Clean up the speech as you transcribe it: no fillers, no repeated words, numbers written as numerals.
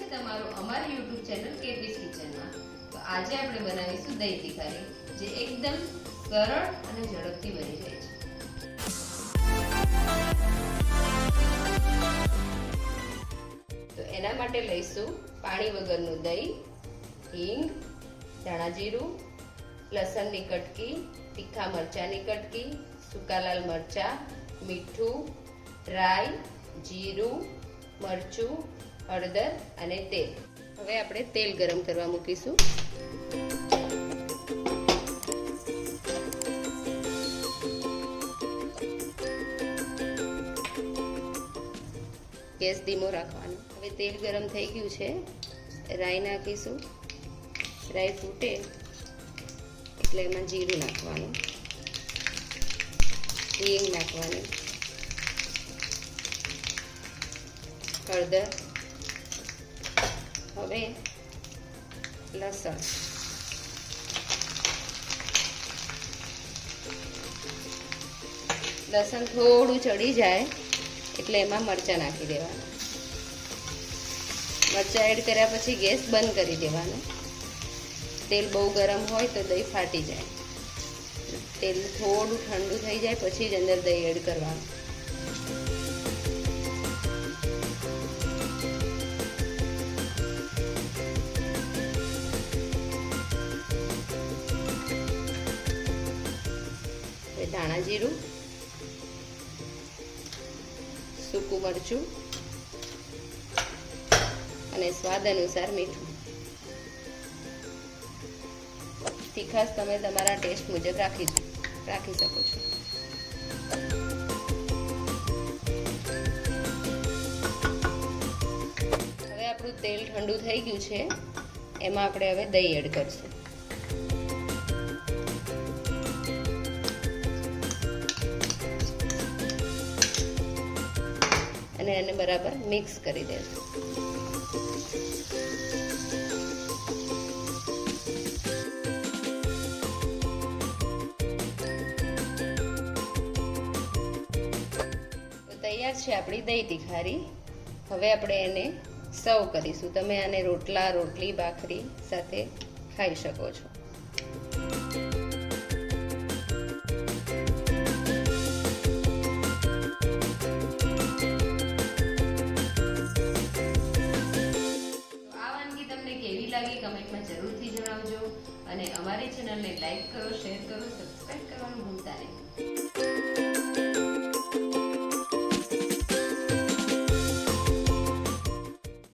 છે તમારું અમારી YouTube ચેનલ કેપીસ કિચનમાં। તો આજે આપણે બનાવીશું દહીં તીખારી, જે એકદમ સરળ અને ઝડપથી બની જાય છે। તો એના માટે લઈશું પાણી વગરનું દહીં, હિંગ, ધાણા જીરું, લસણની કટકી, તીખા મરચાંની કટકી, સૂકા લાલ મરચાં, મીઠું, રાઈ, જીરું, મરચું, હળદર અને તેલ। હવે આપણે તેલ ગરમ કરવા મૂકીશું। ગેસ ધીમો રાખવાનો। હવે તેલ ગરમ થઈ ગયું છે, રાઈ નાખીશું। રાઈ ફૂટે એટલે એમાં જીરું નાખવાનું, હિંગ નાખવાની, હળદર, હવે લસણ, લસણ થોડું ચડી જાય એટલે એમાં મરચાં નાખી દેવાના। મરચાં એડ કર્યા પછી ગેસ બંધ કરી દેવાનો। તેલ બહુ ગરમ હોય તો દહીં ફાટી જાય। તેલ થોડું ઠંડુ થઈ જાય પછી જ અંદર દહીં એડ કરવાનું। ધાણા જીરું, સૂકું મરચું અને સ્વાદ અનુસાર મીઠું। તીખાશ તમે તમારા ટેસ્ટ મુજબ રાખી શકો છો। હવે આપણું તેલ ઠંડુ થઈ ગયું છે, એમાં આપણે હવે દહીં એડ કરશું। અને એને બરાબર મિક્સ કરી દેશું। તૈયાર છે આપણી દહીં તીખારી। હવે આપણે એને સર્વ કરીશું। તમે આને રોટલા, રોટલી, ભાખરી સાથે ખાઈ શકો છો। કમેન્ટમાં જરૂરથી જણાવજો અને અમારી ચેનલને લાઈક કરો, શેર કરો, સબસ્ક્રાઇબ કરવાનું ભૂલતા નહીં।